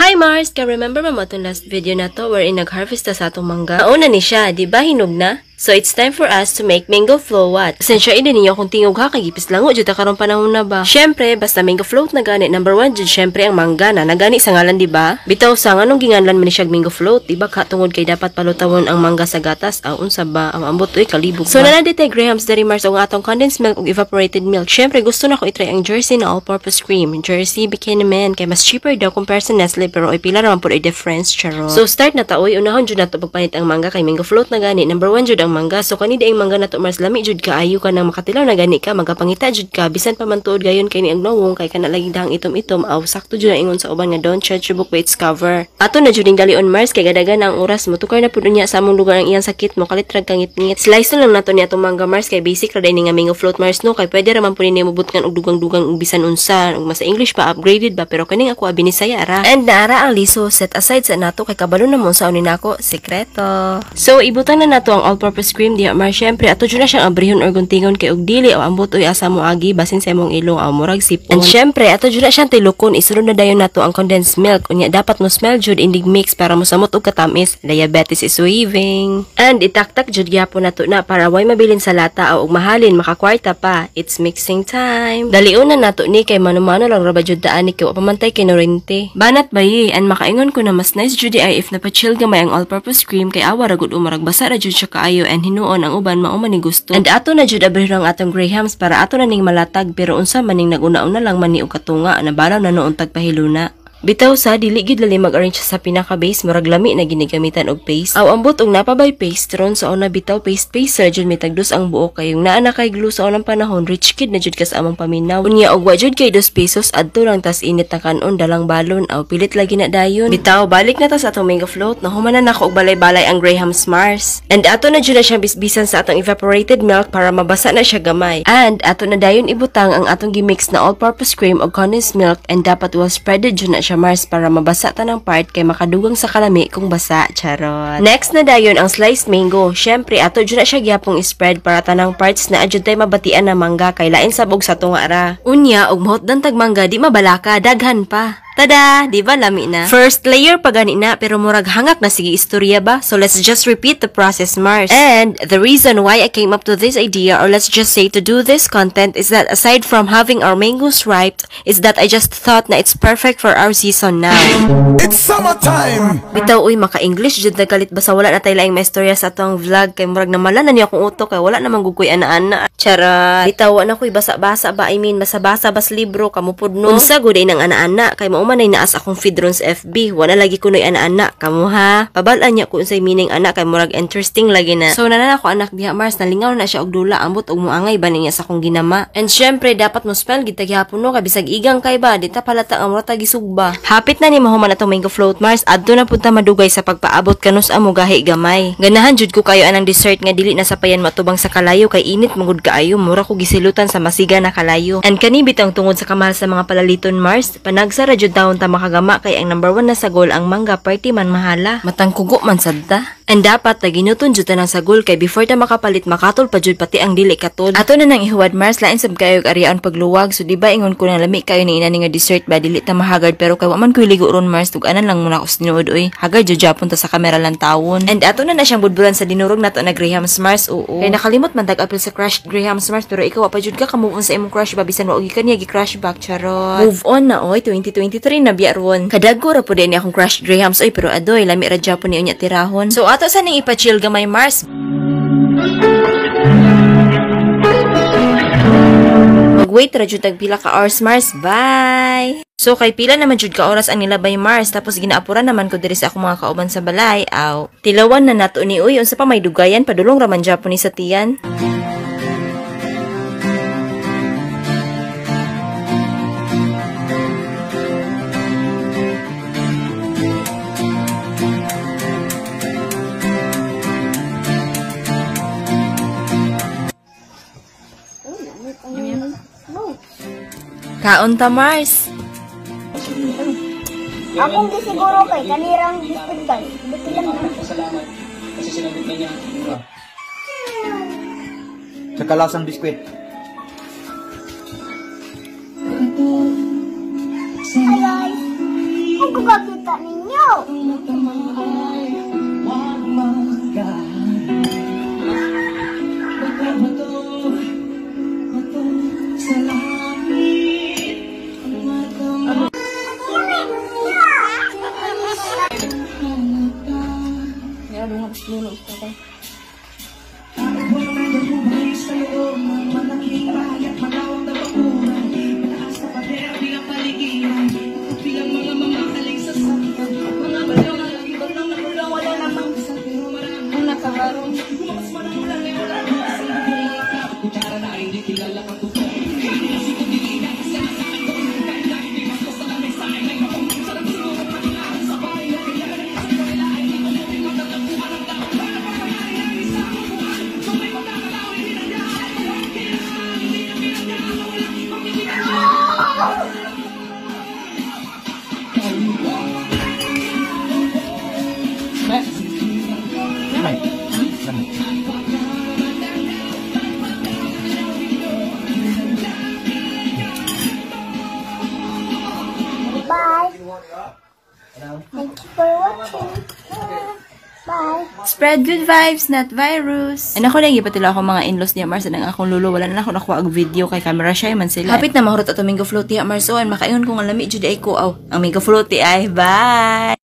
Hi Mars! Ka-remember mo itong last video na to wherein nag-harvest ta sa atong mangga? Nauna ni siya, di ba hinog na? So it's time for us to make mango float. Sensya ina ninyo kung tingog ha, kagipis lango jud karon panahon na ba. Syempre, basta mango float na gani, number 1 jud syempre ang mangga na nagani sa ngalan di ba? Bitaw sa nganong ginganlan man ni siya mango float, di ba katungod kay dapat palutawon ang mangga sa gatas, ang unsa ba ang ambot oy kalibog. So nanaditay grahams dari Mars og atong condensed milk ug evaporated milk. Syempre gusto na ko i-try ang Jersey na all-purpose cream. Jersey Buchanan kay mas cheaper daw compare sa Nestle pero oy pila raman pud ay difference charo. So start na ta oy, unahon jud nato pagpanit ang mangga kay mango float na gani. Number 1 jud ang mangga. So kanidi ang mangga nato Mars lami jud kaayo ka nang makatilaw na gani ka magapangita jud ka bisan pa man tuod gayon kay ni ang nawong kay kana lagi dahang itom-itom aw sakto jud ang ingon sa uban nga don't judge a book by its cover. Ato na jud ning dalion Mars kay gadagan ang oras mo tukar na pud niya sa among lugar ang iyang sakit mo kalitrag kangit-ngit. Slice na lang nato ni atong mangga Mars kay basic ra day ni nga mango float Mars no kay pwede ra man pud ni mabutngan og dugang-dugang ug bisan unsa ug mas English pa upgraded ba pero kaning ako abi ni saya ra. And naara ang liso set aside sa nato kay kabalo na mo sa unin nako sekreto. So ibutan na nato ang all-purpose cream diha Mars syempre ato jud na siyang abrihon or guntingon kay og dili o ambot oy asa mo agi basin sa imong ilong aw murag sipon. And syempre ato jud na siyang tilukon isulod na dayon nato ang condensed milk unya dapat mo smell jud indig mix para mo samot og katamis. Diabetes is waving. And itaktak jud gyapon nato na para way mabilin sa lata o og mahalin makakwarta pa. It's mixing time. Dalion na nato ni kay mano-mano lang ra ba jud daan ni kay wa pamantay kay norente. Banat bayi and makaingon ko na mas nice jud ay if napachill gamay ang all-purpose cream kay awa ra gud umarag basa ra jud siya kaayo and hinuon ang uban mao man ni gusto. And ato na jud abrihon ang atong grahams para ato na ning malatag pero unsa maning naguna-una lang man ni og katunga na balaw na noon tagpahiluna. Bitaw sa dili gid lali mag-arrange sa pinaka-base murag lami na ginigamitan og paste. Aw ambot og napabay paste ron sa una bitaw paste jud mitagdos ang buok kayong naa na kay glue sa unang panahon rich kid na jud kas among paminaw. Unya og wa jud kay 2 pesos adto lang tas init na kanon dalang balon aw pilit lagi na dayon. Bitaw balik na ta sa atong mango float na humanan nako og balay-balay ang grahams Mars. And ato na jud na siya bisbisan sa atong evaporated milk para mabasa na siya gamay. And ato na dayon ibutang ang atong gimix na all-purpose cream og condensed milk and dapat well spreaded jud na siya Mars para mabasa tanang part kay makadugang sa kalami kung basa charot. Next na dayon ang sliced mango. Syempre ato jud na siya gyapong spread para tanang parts na adjud tay mabatian na mangga kay lain sabog sa tunga ra. Unya og mahot dan tag mangga di mabalaka daghan pa. Tada! Di ba lami na? First layer pa gani na pero murag hangak na sige istorya ba? So let's just repeat the process Mars. And the reason why I came up to this idea or let's just say to do this content is that aside from having our mangoes ripe is that I just thought na it's perfect for our season now. It's summertime! Bitaw uy maka-English jud nagalit basta wala na tay laing maistorya sa atong vlog kay murag namalan na niya akong uto kay wala namang gugoy ana-ana. Charot. Bitaw na ko'y basa-basa ba I mean basa-basa bas libro kamupod no. Unsa gud ay nang ana-ana kay umanay naas akong feed ron sa FB. Wala lagi ko noy ana-anak. Kamu ha? Pabalaan niya kung sa'y meaning anak kay murag interesting lagi na. So nanan ako anak diha Mars nalingaw na siya og dula ambot og muangay ba niya sa akong ginama. And syempre dapat mo spell gid taghapon no kay bisag igang kay ba dita palata ang murag gisugba. Hapit na ni mahuman atong mango float Mars adto na punta madugay sa pagpaabot kanus amo gahi gamay. Ganahan jud ko kayo anang dessert nga dili na sapayan matubang sa kalayo kay init mangud kaayo mura ko gisilutan sa masiga na kalayo. And kani bitang tungod sa kamahal sa mga palaliton Mars panagsa ra jud taon ta makagama kay ang number 1 na sagol ang mangga party man mahala. Matangkugo man sadta. And dapat naginuton jud ta ng sagol kay before ta makapalit makatol pa jud pati ang dili katod. Ato na nang ihuwad Mars lain sab kayo arian pagluwag so di ba ingon ko na lami kayo ni ina nga dessert ba dili ta mahagard pero kay wa man ko ligo ron Mars tug-anan lang muna ko sinuod oy. Hagard jud japon ta sa kamera lang tawon. And ato na siyang budburan sa dinurog nato na grahams Mars oo. Kay nakalimot man tag-apil sa crushed grahams Mars pero ikaw wa pa jud ka ka-move on sa imong crush ba bisan wa og kaniya gi-crush back charot. Move on na oy 2023 na biya ron. Kadagko ra pud ni akong crushed grahams oy pero adoy lami ra japon ni unya tirahon. So ato sa ning ipa-chill gamay Mars. Mag-wait ra jud tag pila ka hours Mars. Bye. So kay pila naman jud ka oras ang nilabay Mars tapos ginaapuran naman ko diri sa akong mga kauban sa balay. Aw, tilawan na nato ni uy unsa pa may dugayan padulong ra man japon ni sa tiyan. Kaon ta Mars. Akong gisiguro kay kanirang hospital. Buti lang na. Salamat. Kasi sinagot na niya. Tsaka lasang biskwit. Hi guys. Kung kukakita ka ninyo. Bye. Thank you for watching. Bye. Spread good vibes, not virus. Ano ko lang, ipatila ako mga in-laws niya, Mars, ang akong lulo, wala na ako nakuha ang video kay camera shy man sila. Hapit na mahurot ato Mingo Floaty, Mars, o, makaingon kong alami, judy ay ko, ang Mingo Floaty ay, bye!